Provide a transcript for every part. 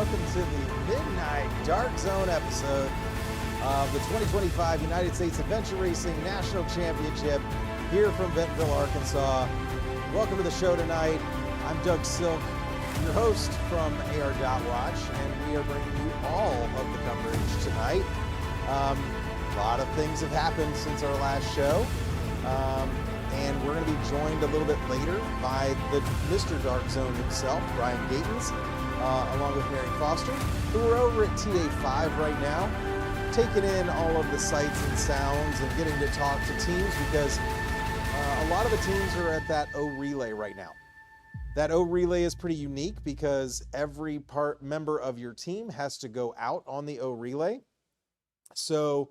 welcome to the Midnight Dark Zone episode of the 2025 United States Adventure Racing National Championship here from Bentonville, Arkansas. Welcome to the show tonight. I'm Doug Silk, your host from AR Watch, and we are bringing you all of the coverage tonight. A lot of things have happened since our last show, and we're going to be joined a little bit later by the Mr. Dark Zone himself, Brian Gatens, along with Mary Foster, who are over at TA5 right now, taking in all of the sights and sounds and getting to talk to teams, because a lot of the teams are at that O relay right now. That O relay is pretty unique because every member of your team has to go out on the O relay. So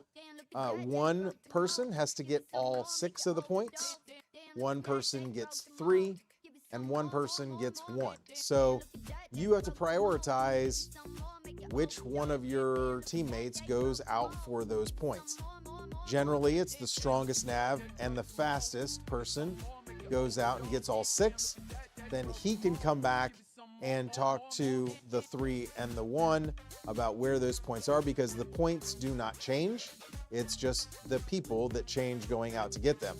one person has to get all 6 of the points, one person gets 3, and one person gets 1. So you have to prioritize which one of your teammates goes out for those points. Generally, it's the strongest nav and the fastest person goes out and gets all 6. Then he can come back and talk to the 3 and the 1 about where those points are, because the points do not change. It's just the people that change going out to get them.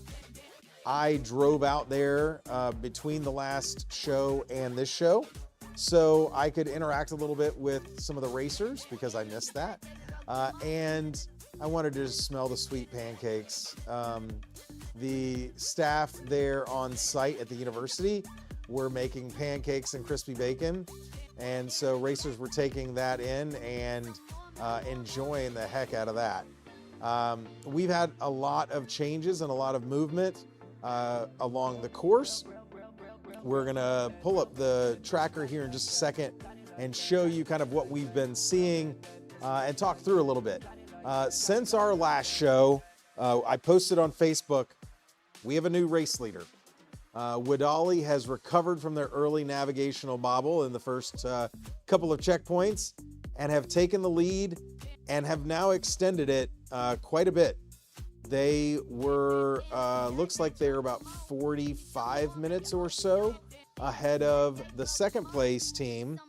I drove out there between the last show and this show, so I could interact a little bit with some of the racers because I missed that. And I wanted to just smell the sweet pancakes. The staff there on site at the university were making pancakes and crispy bacon. And so racers were taking that in and enjoying the heck out of that. We've had a lot of changes and a lot of movement along the course. We're gonna pull up the tracker here in just a second and show you kind of what we've been seeing and talk through a little bit. Since our last show, I posted on Facebook, we have a new race leader. Wadali has recovered from their early navigational bobble in the first couple of checkpoints and have taken the lead and have now extended it quite a bit. They were, looks like they were about 45 minutes or so ahead of the second place team,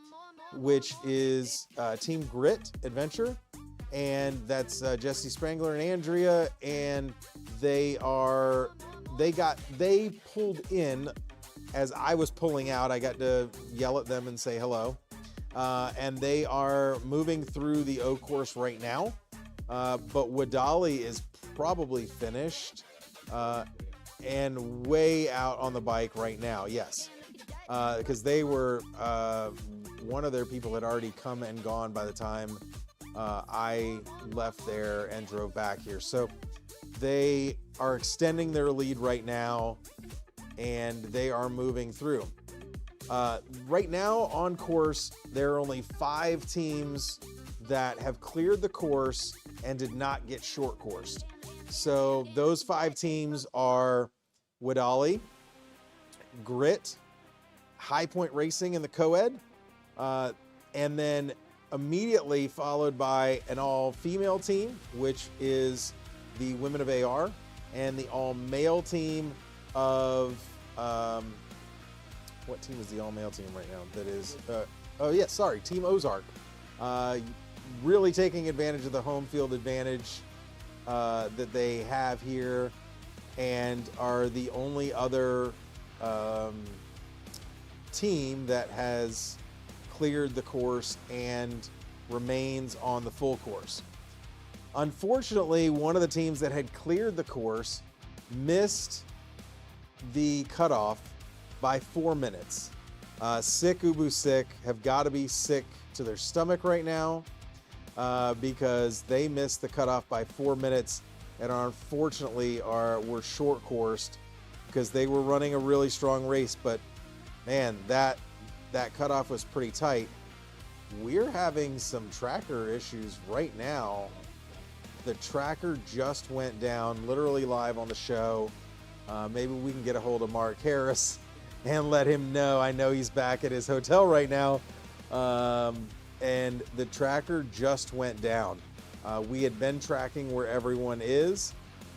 which is Team Grit Adventure. And that's Jesse Sprangler and Andrea. And they pulled in as I was pulling out. I got to yell at them and say hello. And they are moving through the O course right now. But Wadali is probably finished and way out on the bike right now. Yes, because they were, one of their people had already come and gone by the time I left there and drove back here. So they are extending their lead right now, and they are moving through. Right now on course, there are only 5 teams that have cleared the course and did not get short coursed. So those 5 teams are Wadali, Grit, High Point Racing in the co-ed, and then immediately followed by an all-female team, which is the Women of AR, and the all-male team of, what team is the all-male team right now? That is, Team Ozark. Really taking advantage of the home field advantage that they have here, and are the only other team that has cleared the course and remains on the full course. Unfortunately, one of the teams that had cleared the course missed the cutoff by 4 minutes. Sick Ubu sick, have got to be sick to their stomach right now because they missed the cutoff by 4 minutes and unfortunately were short coursed because they were running a really strong race. But man, that cutoff was pretty tight. We're having some tracker issues right now. The tracker just went down, literally live on the show. Maybe we can get a hold of Mark Harris and let him know. I know he's back at his hotel right now. And the tracker just went down. We had been tracking where everyone is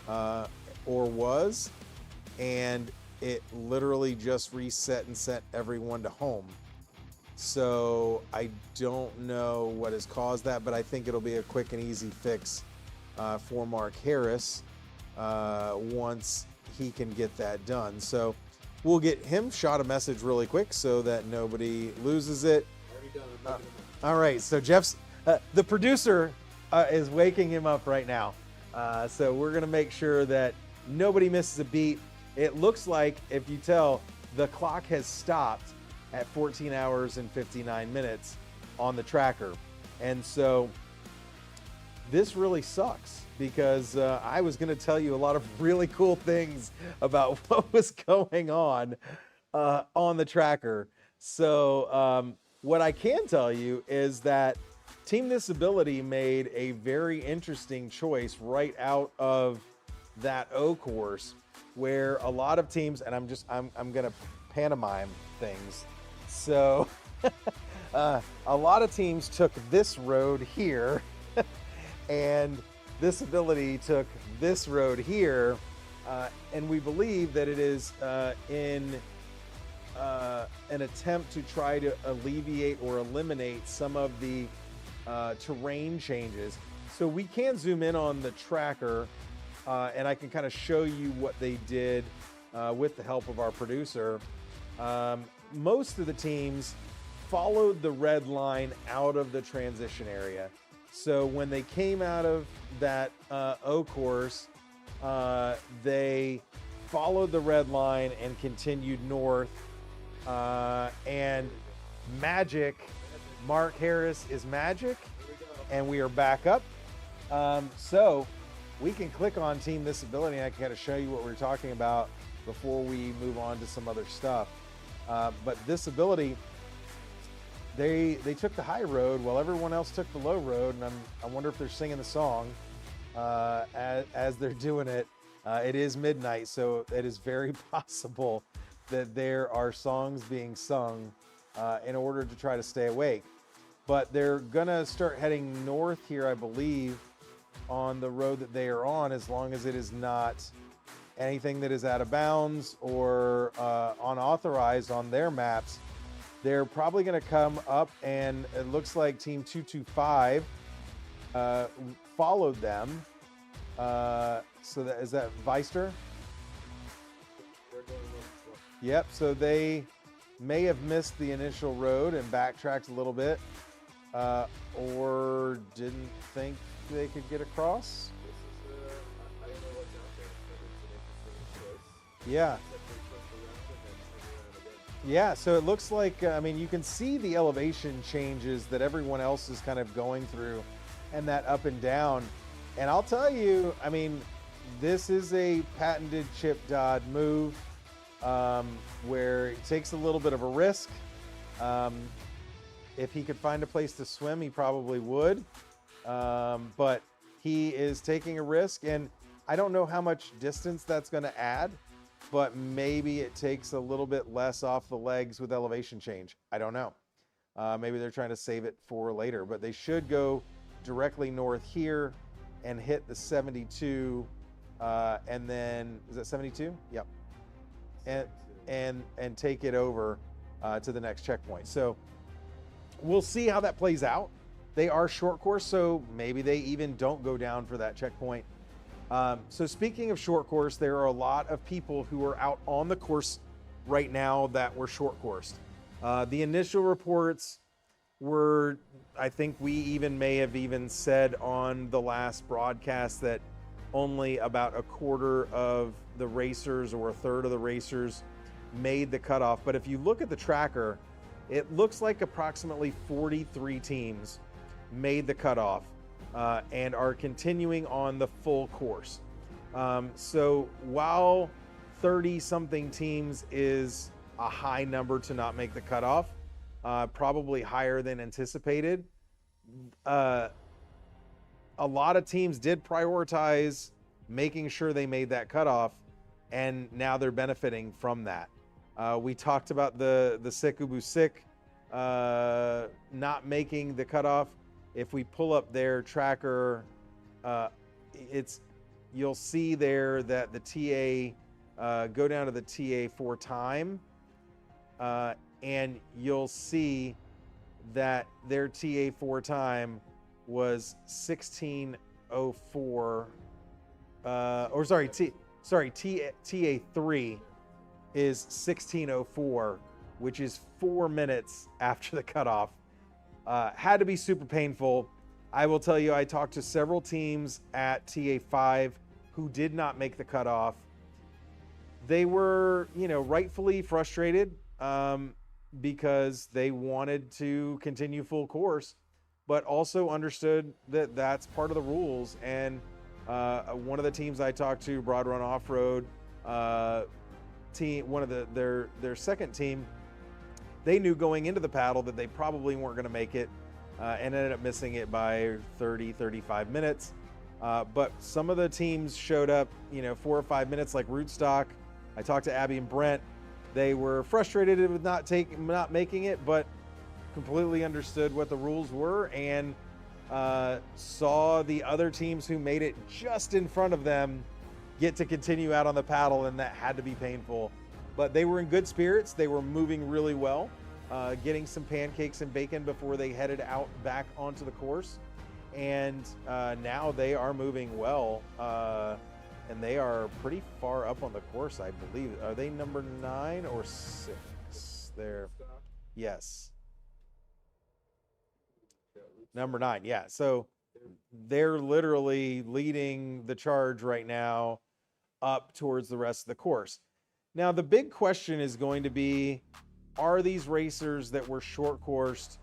or was, and it literally just reset and sent everyone to home. So I don't know what has caused that, but I think it'll be a quick and easy fix for Mark Harris once he can get that done. So we'll get him shot a message really quick so that nobody loses it. All right, so Jeff's, the producer is waking him up right now. So we're gonna make sure that nobody misses a beat. It looks like, if you tell, the clock has stopped at 14 hours and 59 minutes on the tracker. And so this really sucks because I was gonna tell you a lot of really cool things about what was going on the tracker. So what I can tell you is that Team Disability made a very interesting choice right out of that O course, where a lot of teams, and I'm gonna pantomime things. So a lot of teams took this road here and Disability took this road here, and we believe that it is in an attempt to try to alleviate or eliminate some of the terrain changes. So we can zoom in on the tracker and I can kind of show you what they did with the help of our producer. Most of the teams followed the red line out of the transition area. So when they came out of that O course, they followed the red line and continued north. And Mark Harris is magic, and we are back up. So we can click on Team Disability, and I can kind of show you what we're talking about before we move on to some other stuff. But Disability, they took the high road while everyone else took the low road, and I wonder if they're singing the song as they're doing it. It is midnight, so it is very possible that there are songs being sung in order to try to stay awake. But they're gonna start heading north here, I believe, on the road that they are on, as long as it is not anything that is out of bounds or unauthorized on their maps. They're probably gonna come up, and it looks like Team 225 followed them. So is that Weister? Yep, so they may have missed the initial road and backtracked a little bit, or didn't think they could get across. I don't know what's out there, but it's an interesting choice. Yeah. Yeah, so it looks like, I mean, you can see the elevation changes that everyone else is kind of going through, and that up and down. And I'll tell you, I mean, this is a patented Chip Dodd move, where it takes a little bit of a risk. If he could find a place to swim, he probably would. But he is taking a risk, and I don't know how much distance that's going to add, but maybe it takes a little bit less off the legs with elevation change. I don't know. Maybe they're trying to save it for later, but they should go directly north here and hit the 72, and then, is that 72? Yep. And take it over to the next checkpoint. So we'll see how that plays out. They are short course, so maybe they even don't go down for that checkpoint. So speaking of short course, there are a lot of people who are out on the course right now that were short coursed. The initial reports were, I think we even may have even said on the last broadcast that only about a quarter of the racers or a third of the racers made the cutoff. But if you look at the tracker, it looks like approximately 43 teams made the cutoff and are continuing on the full course. So while 30-something teams is a high number to not make the cutoff, probably higher than anticipated, a lot of teams did prioritize making sure they made that cutoff, and now they're benefiting from that. We talked about the Sekubu Sik not making the cutoff. If we pull up their tracker, you'll see there that the TA, go down to the TA for time, and you'll see that their TA4 time was 16:04. TA3 is 16:04, which is 4 minutes after the cutoff. Had to be super painful. I will tell you, I talked to several teams at TA5 who did not make the cutoff. They were, rightfully frustrated because they wanted to continue full course, but also understood that that's part of the rules. And one of the teams I talked to, Broad Run Off-Road team, one of their second team, they knew going into the paddle that they probably weren't going to make it and ended up missing it by 35 minutes. But some of the teams showed up, 4 or 5 minutes, like Rootstock. I talked to Abby and Brent. They were frustrated with not making it, but completely understood what the rules were and saw the other teams who made it just in front of them get to continue out on the paddle, and that had to be painful. But they were in good spirits. They were moving really well, getting some pancakes and bacon before they headed out back onto the course. And now they are moving well, and they are pretty far up on the course, I believe. Are they number 9 or 6? They're, yes. Number 9, yeah. So they're literally leading the charge right now up towards the rest of the course. Now, the big question is going to be, are these racers that were short-coursed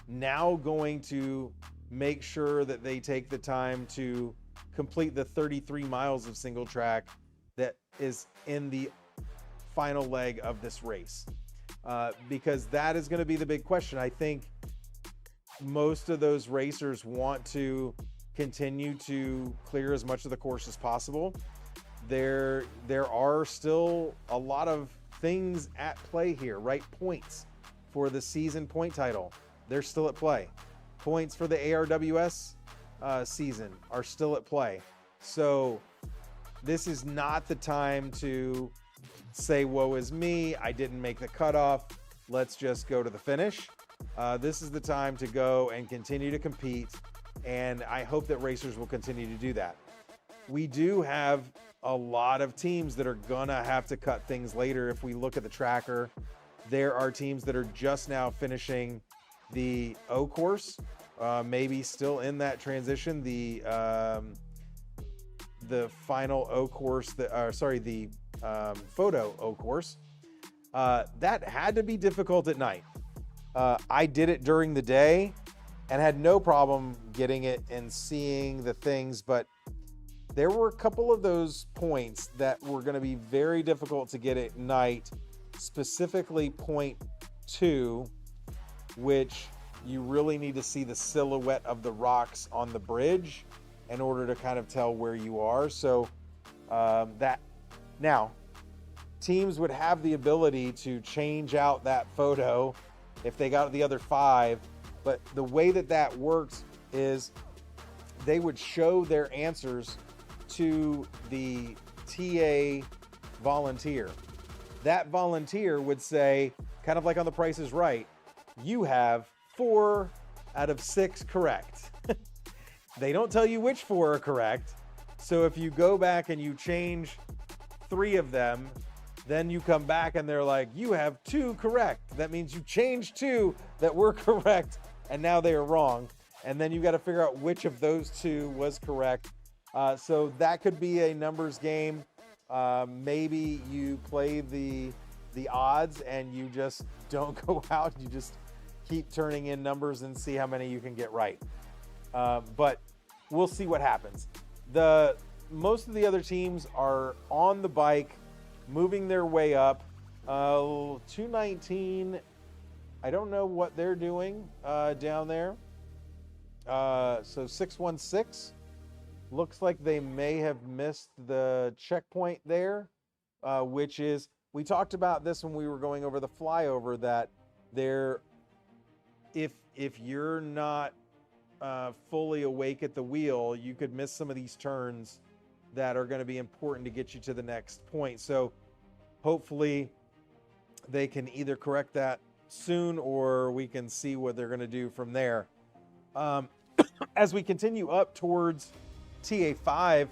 now going to make sure that they take the time to complete the 33 miles of single track that is in the final leg of this race? Because that is going to be the big question. I think most of those racers want to continue to clear as much of the course as possible. There are still a lot of things at play here, right? Points for the season point title, they're still at play. Points for the ARWS season are still at play. So this is not the time to say, woe is me, I didn't make the cutoff, let's just go to the finish. This is the time to go and continue to compete, and I hope that racers will continue to do that. We do have a lot of teams that are gonna have to cut things later. If we look at the tracker, there are teams that are just now finishing the O course, maybe still in that transition. The final O course, the photo O course, that had to be difficult at night. I did it during the day and had no problem getting it and seeing the things, but there were a couple of those points that were going to be very difficult to get at night, specifically point 2, which you really need to see the silhouette of the rocks on the bridge in order to kind of tell where you are. So that now teams would have the ability to change out that photo if they got the other 5, but the way that works is they would show their answers to the TA volunteer. That volunteer would say, kind of like on The Price is Right, you have 4 out of 6 correct. They don't tell you which 4 are correct. So if you go back and you change 3 of them, then you come back and they're like, you have 2 correct. That means you changed 2 that were correct and now they are wrong. And then you got to figure out which of those 2 was correct. So that could be a numbers game. Maybe you play the odds and you just don't go out. You just keep turning in numbers and see how many you can get right. But we'll see what happens. Most of the other teams are on the bike, moving their way up. 219, I don't know what they're doing down there. So 616. Looks like they may have missed the checkpoint there, which is, we talked about this when we were going over the flyover, that if you're not fully awake at the wheel, you could miss some of these turns that are going to be important to get you to the next point. So hopefully they can either correct that soon, or we can see what they're going to do from there. As we continue up towards TA5,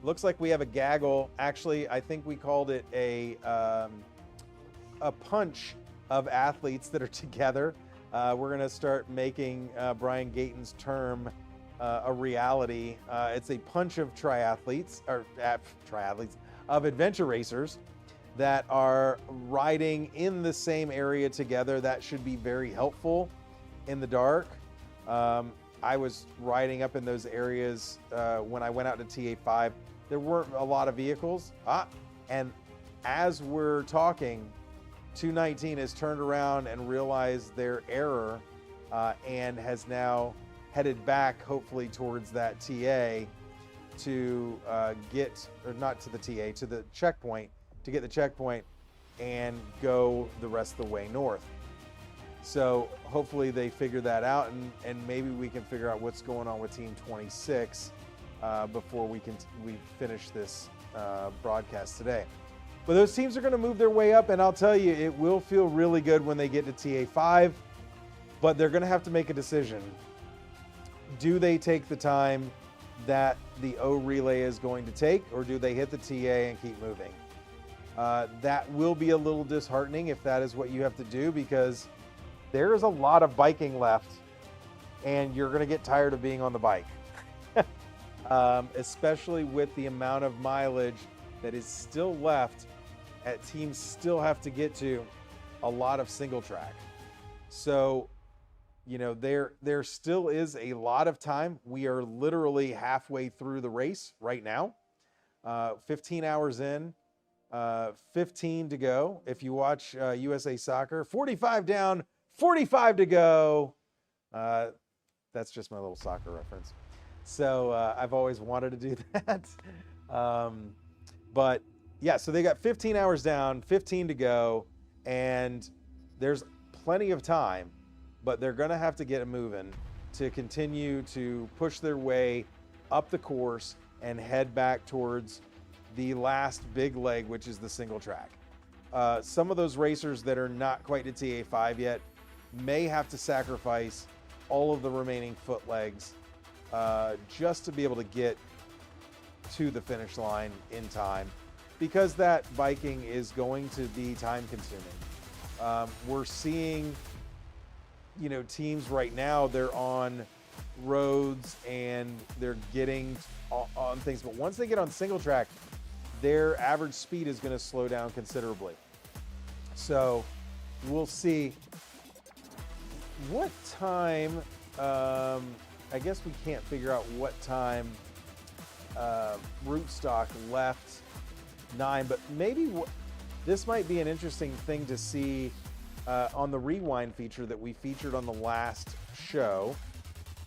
looks like we have a gaggle. Actually, I think we called it a punch of athletes that are together. We're going to start making Brian Gatens' term a reality. It's a punch of of adventure racers that are riding in the same area together. That should be very helpful in the dark. I was riding up in those areas when I went out to TA5. There weren't a lot of vehicles. And as we're talking, 219 has turned around and realized their error and has now headed back, hopefully towards that TA to to the checkpoint, to get the checkpoint and go the rest of the way north. So hopefully they figure that out, and maybe we can figure out what's going on with Team 26 before we finish this broadcast today. But those teams are going to move their way up, and I'll tell you, it will feel really good when they get to TA5, but they're going to have to make a decision. Do they take the time that the O relay is going to take, or do they hit the TA and keep moving? That will be a little disheartening if that is what you have to do, because there is a lot of biking left, and you're going to get tired of being on the bike, especially with the amount of mileage that is still left. Teams still have to get to a lot of single track. So, there still is a lot of time. We are literally halfway through the race right now. 15 hours in, 15 to go. If you watch USA Soccer, 45 down, 45 to go. That's just my little soccer reference. So I've always wanted to do that. But yeah, so they got 15 hours down, 15 to go, and there's plenty of time, but they're going to have to get it moving to continue to push their way up the course and head back towards the last big leg, which is the single track. Some of those racers that are not quite to TA5 yet may have to sacrifice all of the remaining foot legs just to be able to get to the finish line in time, because that biking is going to be time consuming. We're seeing, teams right now, they're on roads and they're getting on things, but once they get on single track, their average speed is going to slow down considerably. So we'll see what time. I guess we can't figure out what time Rootstock left 9, but maybe this might be an interesting thing to see on the rewind feature that we featured on the last show,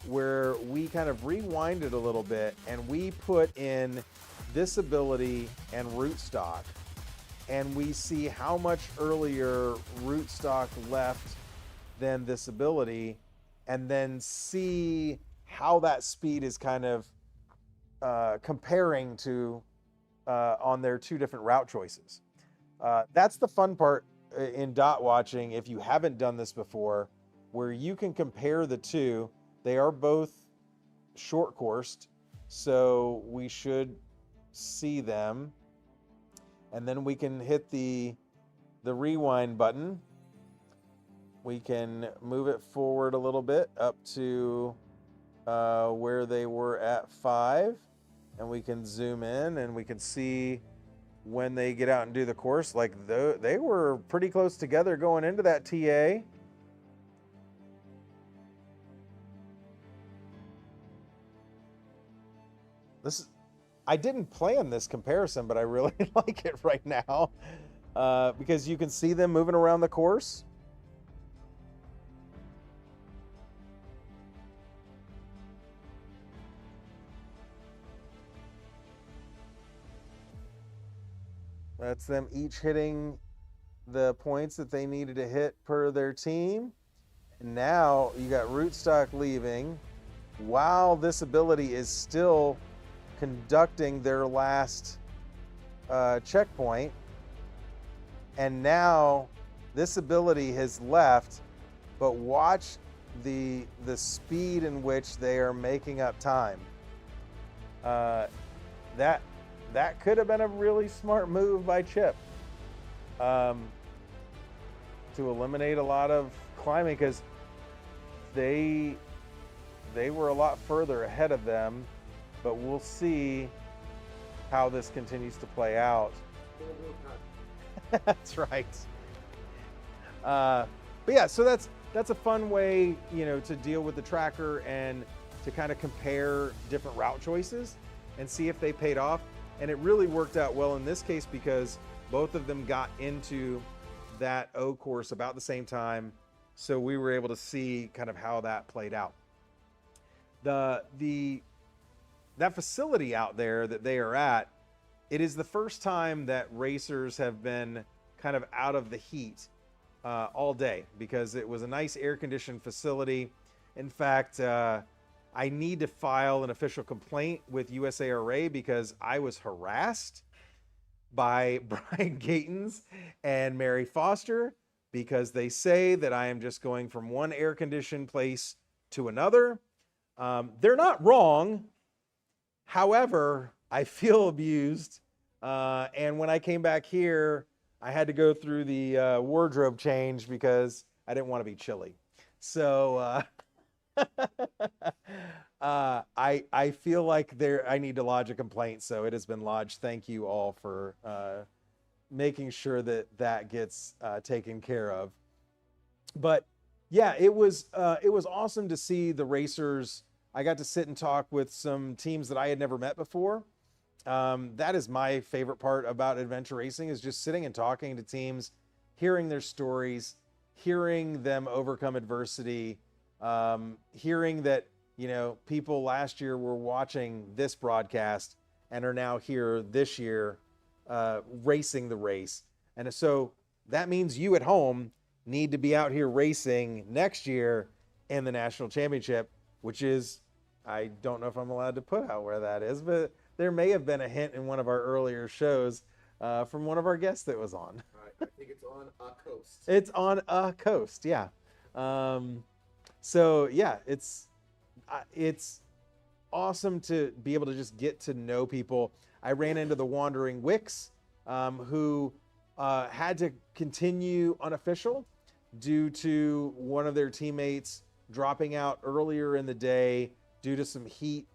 where we kind of rewinded a little bit and we put in this ability and Rootstock, and we see how much earlier Rootstock left than this ability, and then see how that speed is kind of comparing to on their two different route choices. That's the fun part in dot watching, if you haven't done this before, where you can compare the two. They are both short coursed, so we should see them, and then we can hit the rewind button. We can move it forward a little bit up to where they were at 5, and we can zoom in and we can see when they get out and do the course. Like they were pretty close together going into that TA. I didn't plan this comparison, but I really like it right now because you can see them moving around the course. That's them each hitting the points that they needed to hit per their team. And now you got Rootstock leaving while this ability is still conducting their last checkpoint. And now this ability has left, but watch the speed in which they are making up time. That could have been a really smart move by Chip to eliminate a lot of climbing, because they were a lot further ahead of them, but we'll see how this continues to play out. That's right. But yeah, so that's a fun way, to deal with the tracker and to kind of compare different route choices and see if they paid off. And it really worked out well in this case because both of them got into that O course about the same time. So we were able to see kind of how that played out. That facility out there that they are at, it is the first time that racers have been kind of out of the heat all day, because it was a nice air-conditioned facility. In fact, I need to file an official complaint with USARA because I was harassed by Brian Gatens and Mary Foster because they say that I am just going from one air-conditioned place to another. They're not wrong. However, I feel abused. And when I came back here, I had to go through the wardrobe change because I didn't want to be chilly. So I feel like I need to lodge a complaint. So it has been lodged. Thank you all for making sure that gets taken care of. But yeah, it was awesome to see the racers. I got to sit and talk with some teams that I had never met before. That is my favorite part about adventure racing, is just sitting and talking to teams, hearing their stories, hearing them overcome adversity, hearing that, people last year were watching this broadcast and are now here this year, racing the race. And so that means you at home need to be out here racing next year in the national championship, which is, I don't know if I'm allowed to put out where that is, but there may have been a hint in one of our earlier shows from one of our guests that was on. I think it's on a coast. It's on a coast, yeah. So yeah, it's awesome to be able to just get to know people. I ran into the Wandering Wicks, who had to continue unofficial due to one of their teammates dropping out earlier in the day due to some heat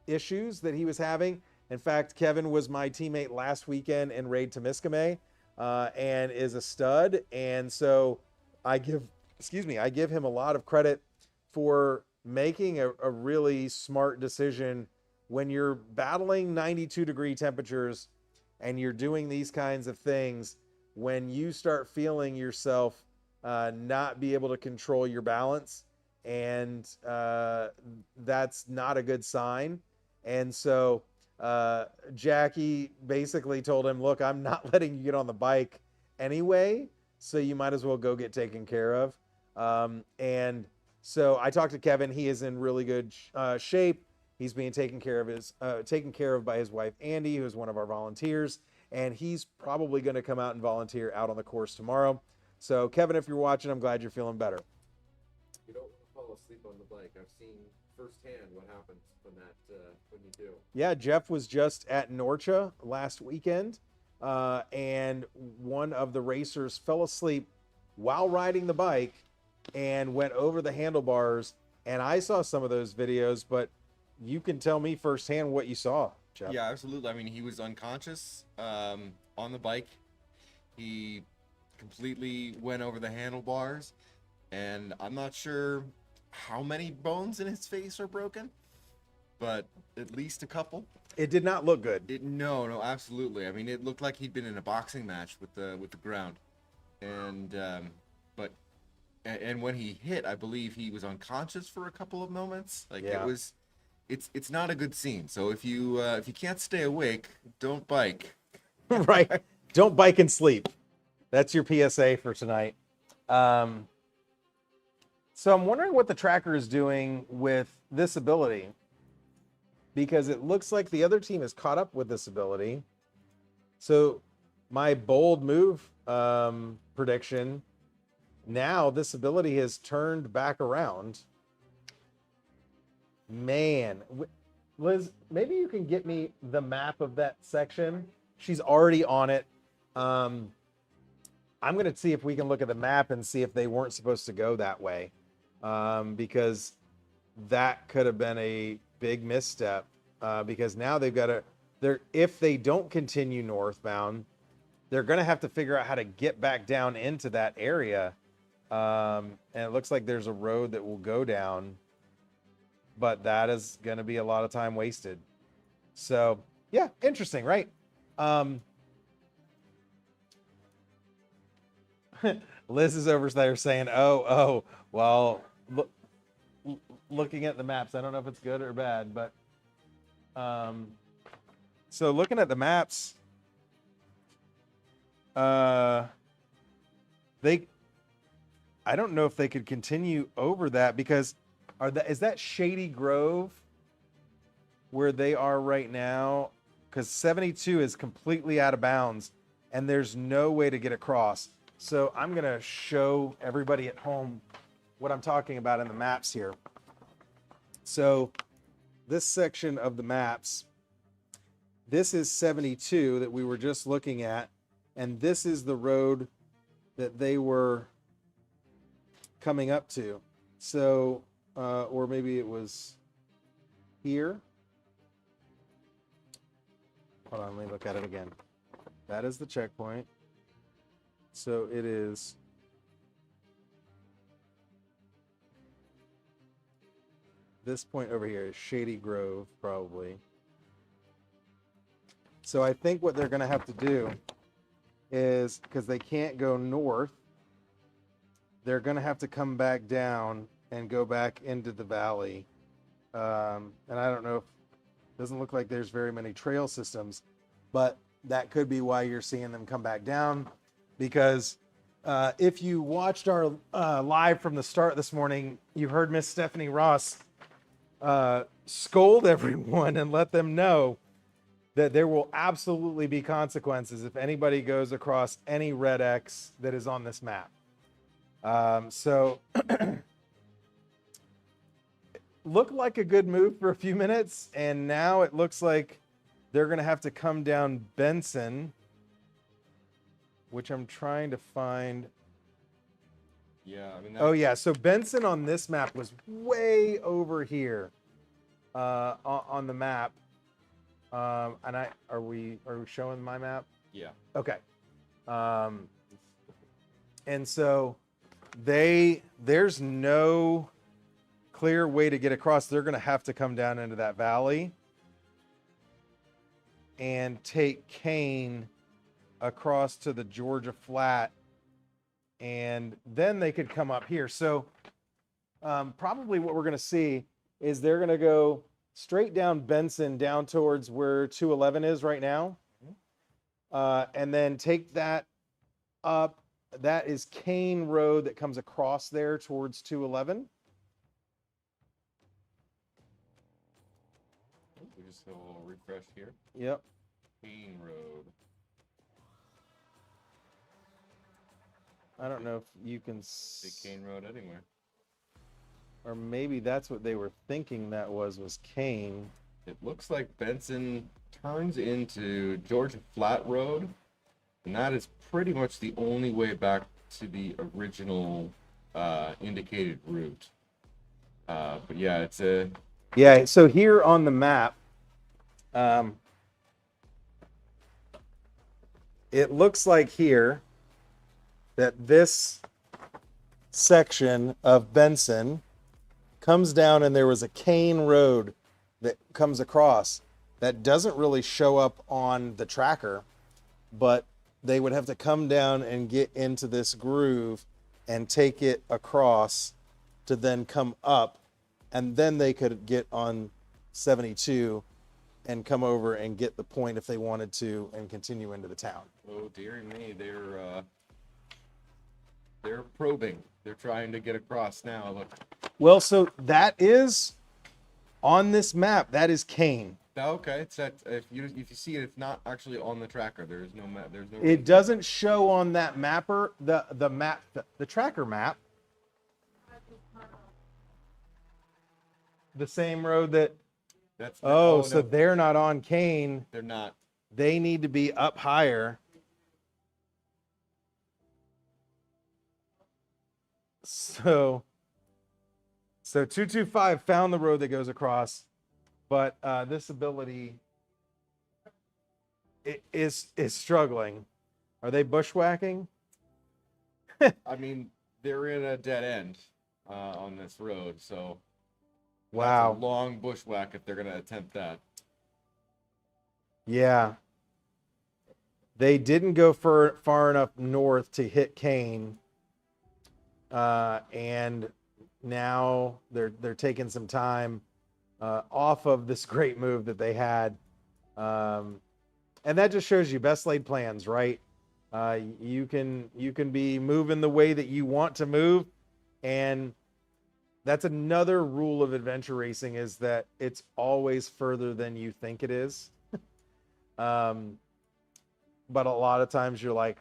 issues that he was having. In fact, Kevin was my teammate last weekend in Raid Temiskaming, and is a stud. And so I give him a lot of credit for making a really smart decision when you're battling 92-degree temperatures and you're doing these kinds of things. When you start feeling yourself not be able to control your balance, and that's not a good sign. And so Jackie basically told him, look, I'm not letting you get on the bike anyway, so you might as well go get taken care of. And so I talked to Kevin. He is in really good shape. He's being taken care of by his wife, Andy, who's one of our volunteers. And he's probably going to come out and volunteer out on the course tomorrow. So Kevin, if you're watching, I'm glad you're feeling better. You don't want to fall asleep on the bike. I've seen firsthand what happens when you do. Yeah, Jeff was just at Norcha last weekend, and one of the racers fell asleep while riding the bike and went over the handlebars. And I saw some of those videos, but you can tell me firsthand what you saw, Jeff. Yeah, absolutely. I mean, he was unconscious on the bike. He completely went over the handlebars, and I'm not sure how many bones in his face are broken, but at least a couple. It did not look good. No, absolutely. I mean, it looked like he'd been in a boxing match with the ground, and when he hit, I believe he was unconscious for a couple of moments. Yeah. It's not a good scene. So if you can't stay awake, don't bike. Right. Don't bike and sleep. That's your PSA for tonight. So I'm wondering what the tracker is doing with this ability, because it looks like the other team has caught up with this ability. So my bold move prediction, now this ability has turned back around. Man, Liz, maybe you can get me the map of that section. She's already on it. I'm going to see if we can look at the map and see if they weren't supposed to go that way, because that could have been a big misstep, because now they've got to, if they don't continue northbound, they're going to have to figure out how to get back down into that area. And it looks like there's a road that will go down, but that is going to be a lot of time wasted. So yeah, interesting, right? Liz is over there saying, oh, well, looking at the maps, I don't know if it's good or bad, but so looking at the maps, I don't know if they could continue over that, because is that Shady Grove where they are right now? Because 72 is completely out of bounds and there's no way to get across. So I'm going to show everybody at home what I'm talking about in the maps here. So this section of the maps, this is 72 that we were just looking at, and this is the road that they were coming up to. So, or maybe it was here. Hold on, let me look at it again. That is the checkpoint. So it is this point over here is Shady Grove, probably. So I think what they're going to have to do is, because they can't go north, they're going to have to come back down and go back into the valley. And I don't know if, doesn't look like there's very many trail systems, but that could be why you're seeing them come back down. Because if you watched our live from the start this morning, you heard Miss Stephanie Ross scold everyone and let them know that there will absolutely be consequences if anybody goes across any red X that is on this map. So looked like a good move for a few minutes, and now it looks like they're going to have to come down Benson, which I'm trying to find. Yeah, I mean. Oh yeah, so Benson on this map was way over here on the map. And are we showing my map? Yeah. Okay. And so there's no clear way to get across. They're going to have to come down into that valley and take Kane across to the Georgia Flat, and then they could come up here. So probably what we're going to see is they're going to go straight down Benson down towards where 211 is right now, and then take that up. That is Kane Road that comes across there towards 211. We just have a little refresh here. Yep. Kane Road. I don't know if you can Big Kane Road anywhere. or maybe that's what they were thinking that was Kane. It looks like Benson turns into Georgia Flat Road, and that is pretty much the only way back to the original indicated route. But yeah, it's a... Yeah, so here on the map, it looks like here that this section of Benson comes down, and there was a Kane Road that comes across that doesn't really show up on the tracker, but they would have to come down and get into this groove and take it across to then come up, and then they could get on 72 and come over and get the point if they wanted to and continue into the town. Oh dear me, they're probing. They're trying to get across now. Look. Well, so that is on this map. That is Kane. Okay, it's that if you see it, it's not actually on the tracker. There's no map. There's no. It doesn't show on that mapper, the tracker map. The same road that. That's Oh, so no, they're not on Kane. they're not. They need to be up higher. So 225 found the road that goes across, but this ability is struggling. Are they bushwhacking? I mean, they're in a dead end on this road, so Wow. that's a long bushwhack if they're gonna attempt that. Yeah. They didn't go far enough north to hit Kane. And now they're taking some time off of this great move that they had. And that just shows you best laid plans, right? You can be moving the way that you want to move. And that's another rule of adventure racing, is that it's always further than you think it is. But a lot of times you're like,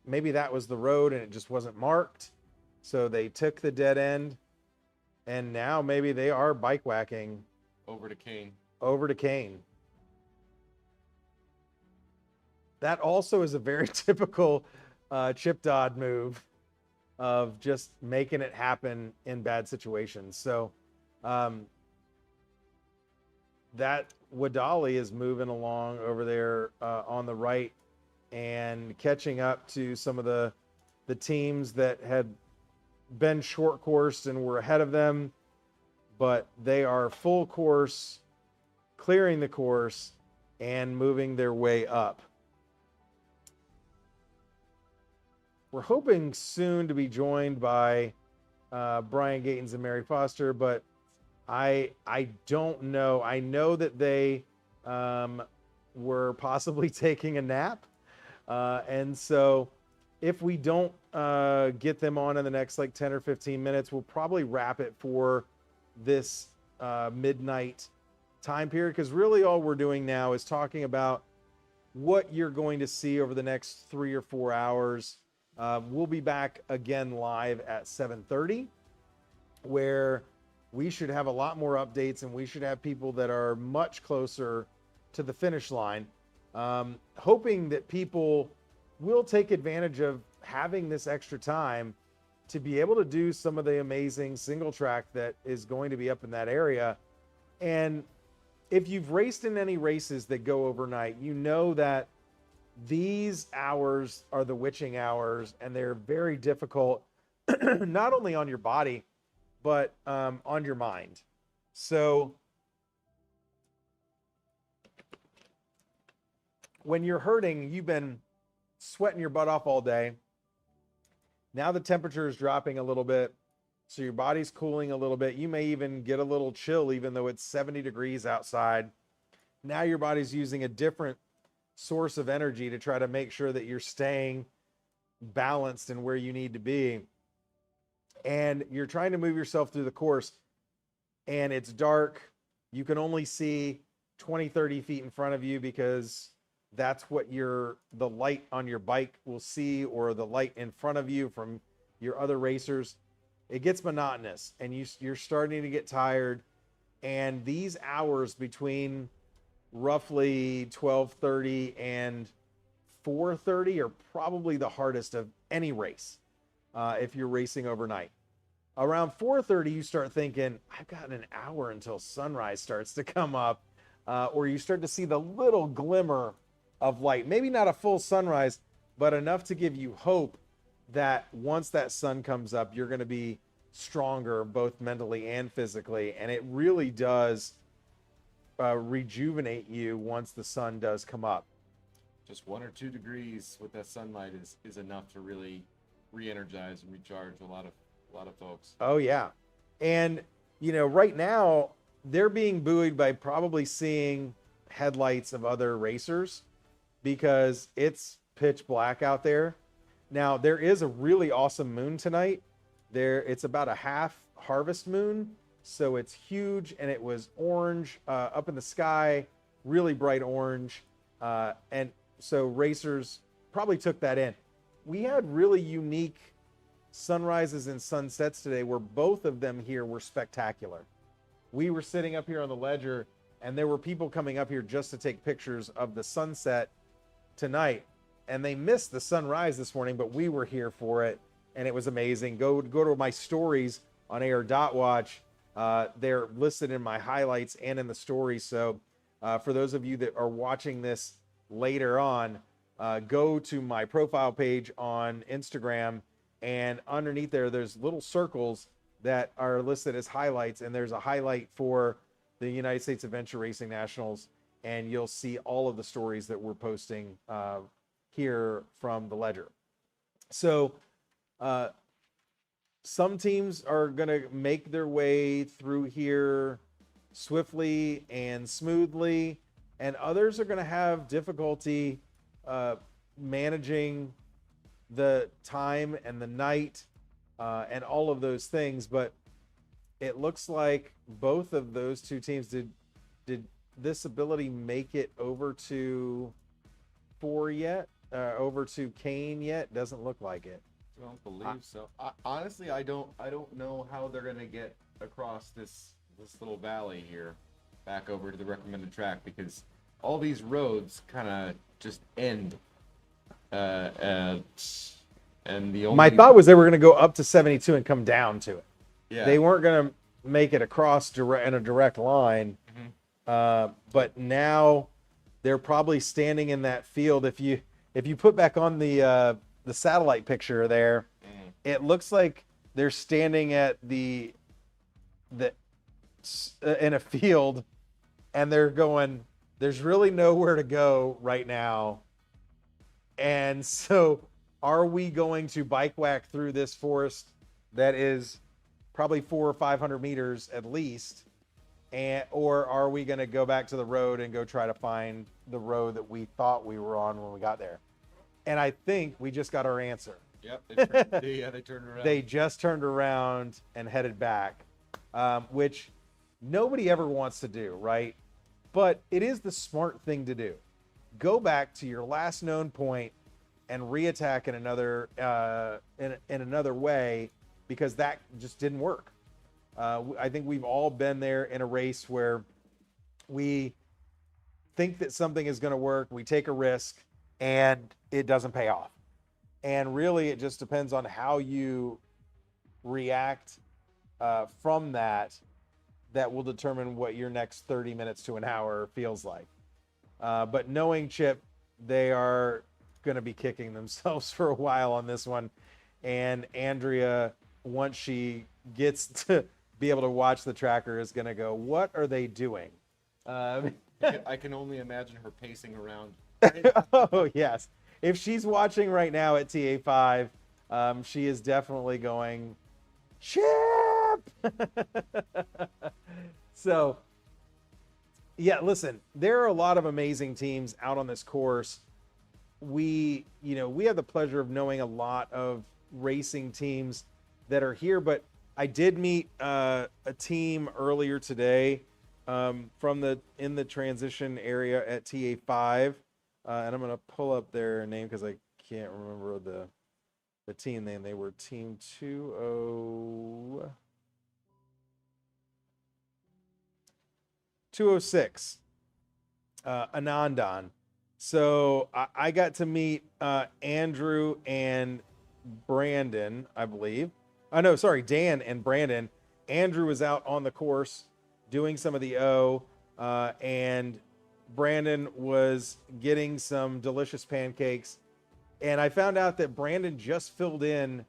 maybe that was the road and it just wasn't marked. So they took the dead end, and now maybe they are bike whacking Over to Kane. That also is a very typical Chip Dodd move of just making it happen in bad situations. So that Wadali is moving along over there on the right and catching up to some of the teams that had been short coursed and were ahead of them, but they are full course, clearing the course and moving their way up. We're hoping soon to be joined by Brian Gatens and Mary Foster, but I don't know. I know that they were possibly taking a nap. And so if we don't get them on in the next like 10 or 15 minutes, we'll probably wrap it for this midnight time period, because really all we're doing now is talking about what you're going to see over the next 3 or 4 hours. We'll be back again live at 7:30, where we should have a lot more updates, and we should have people that are much closer to the finish line. Hoping that people will take advantage of having this extra time to be able to do some of the amazing single track that is going to be up in that area. And if you've raced in any races that go overnight, you know that these hours are the witching hours, and they're very difficult, not only on your body, but on your mind. So when you're hurting, you've been sweating your butt off all day. Now the temperature is dropping a little bit, so your body's cooling a little bit. You may even get a little chill, even though it's 70 degrees outside. Now your body's using a different source of energy to try to make sure that you're staying balanced and where you need to be. And you're trying to move yourself through the course, and it's dark. You can only see 20, 30 feet in front of you, because that's what the light on your bike will see, or the light in front of you from your other racers. It gets monotonous, and you're starting to get tired. And these hours between roughly 12:30 and 4:30 are probably the hardest of any race if you're racing overnight. Around 4:30, you start thinking, I've got an hour until sunrise starts to come up, or you start to see the little glimmer of light. Maybe not a full sunrise, but enough to give you hope that once that sun comes up, you're going to be stronger, both mentally and physically. And it really does rejuvenate you once the sun does come up. Just 1 or 2 degrees with that sunlight is enough to really re-energize and recharge a lot of folks. Oh yeah. And right now they're being buoyed by probably seeing headlights of other racers, because it's pitch black out there. Now there is a really awesome moon tonight. It's about a half harvest moon, so it's huge, and it was orange up in the sky really bright orange. And so racers probably took that in. We had really unique sunrises and sunsets today where both of them here were spectacular. We were sitting up here on the ledger and there were people coming up here just to take pictures of the sunset tonight, and they missed the sunrise this morning, but we were here for it, and it was amazing. Go to my stories on AR.watch. They're listed in my highlights and in the stories. So for those of you that are watching this later on, go to my profile page on Instagram, and underneath there's little circles that are listed as highlights, and there's a highlight for the United States Adventure Racing Nationals, and you'll see all of the stories that we're posting here from the ledger. So some teams are going to make their way through here swiftly and smoothly, and others are going to have difficulty managing the time and the night and all of those things. But it looks like both of those two teams did this ability make it over to 4 yet? Over to Kane yet? Doesn't look like it. I don't believe so. Honestly, I don't know how they're gonna get across this little valley here, back over to the recommended track, because all these roads kind of just end. And the only... My thought was they were gonna go up to 72 and come down to it. Yeah. They weren't gonna make it across in a direct line. But now they're probably standing in that field. If you put back on the satellite picture there, it looks like they're standing at in a field, and they're going, there's really nowhere to go right now. And so are we going to bike whack through this forest that is probably 400 or 500 meters at least, or are we going to go back to the road and go try to find the road that we thought we were on when we got there? And I think we just got our answer. Yep. They turned around. They just turned around and headed back, which nobody ever wants to do, right? But it is the smart thing to do. Go back to your last known point and reattack in another in another way, because that just didn't work. I think we've all been there in a race where we think that something is going to work, we take a risk, and it doesn't pay off. And really, it just depends on how you react from that will determine what your next 30 minutes to an hour feels like. But knowing Chip, they are going to be kicking themselves for a while on this one. And Andrea, once she gets to be able to watch the tracker, is going to go, what are they doing? I can only imagine her pacing around. Oh, yes. If she's watching right now at TA5, she is definitely going, Chip! So, yeah, listen, there are a lot of amazing teams out on this course. We have the pleasure of knowing a lot of racing teams that are here, but I did meet a team earlier today in the transition area at TA5, and I'm going to pull up their name because I can't remember the team name. They were Team 206, Anandan. So I got to meet Andrew and Brandon, I believe. Dan and Brandon. Andrew was out on the course doing some of the O, and Brandon was getting some delicious pancakes. And I found out that Brandon just filled in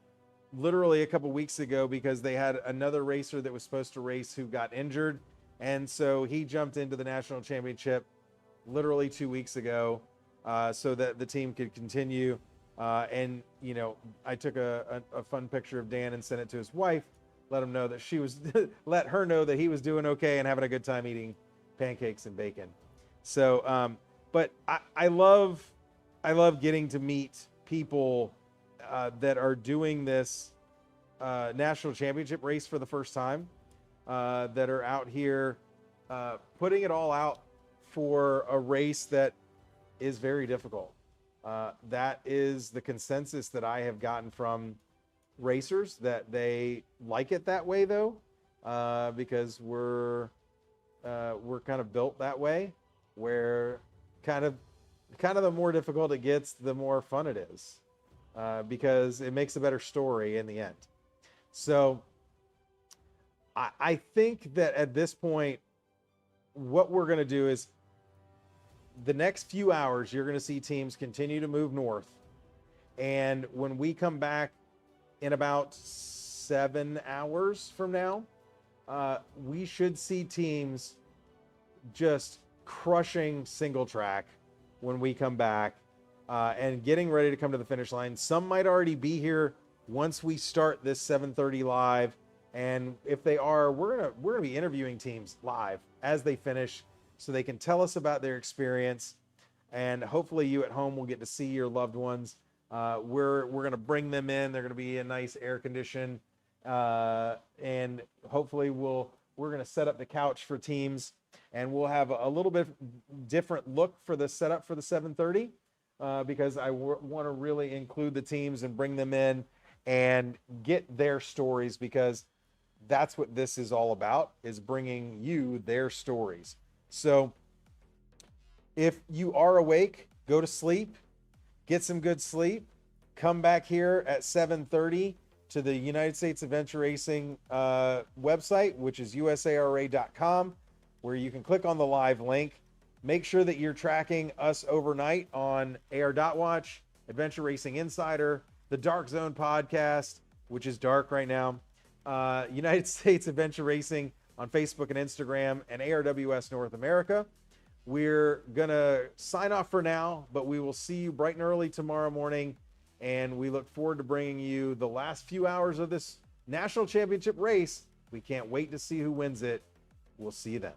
literally a couple weeks ago because they had another racer that was supposed to race who got injured. And so he jumped into the national championship literally 2 weeks ago so that the team could continue. And, I took a fun picture of Dan and sent it to his wife, let her know that he was doing okay and having a good time eating pancakes and bacon. So, but I love getting to meet people that are doing this national championship race for the first time, that are out here putting it all out for a race that is very difficult. That is the consensus that I have gotten from racers, that they like it that way, though, because we're kind of built that way, where kind of the more difficult it gets, the more fun it is, because it makes a better story in the end. So I think that at this point, what we're going to do is the next few hours, you're going to see teams continue to move north. And when we come back in about 7 hours from now, we should see teams just crushing single track when we come back, and getting ready to come to the finish line. Some might already be here once we start this 7:30 live. And if they are, we're gonna be interviewing teams live as they finish, so they can tell us about their experience. And hopefully you at home will get to see your loved ones. We're gonna bring them in. They're gonna be in nice air condition, and hopefully we're gonna set up the couch for teams, and we'll have a little bit different look for the setup for the 7:30, because I want to really include the teams and bring them in and get their stories, because that's what this is all about, is bringing you their stories. So if you are awake, go to sleep, get some good sleep, come back here at 7:30 to the United States Adventure Racing website, which is USARA.com, where you can click on the live link. Make sure that you're tracking us overnight on AR.watch, Adventure Racing Insider, the Dark Zone podcast, which is dark right now, United States Adventure Racing on Facebook and Instagram, and ARWS North America. We're going to sign off for now, but we will see you bright and early tomorrow morning, and we look forward to bringing you the last few hours of this national championship race. We can't wait to see who wins it. We'll see you then.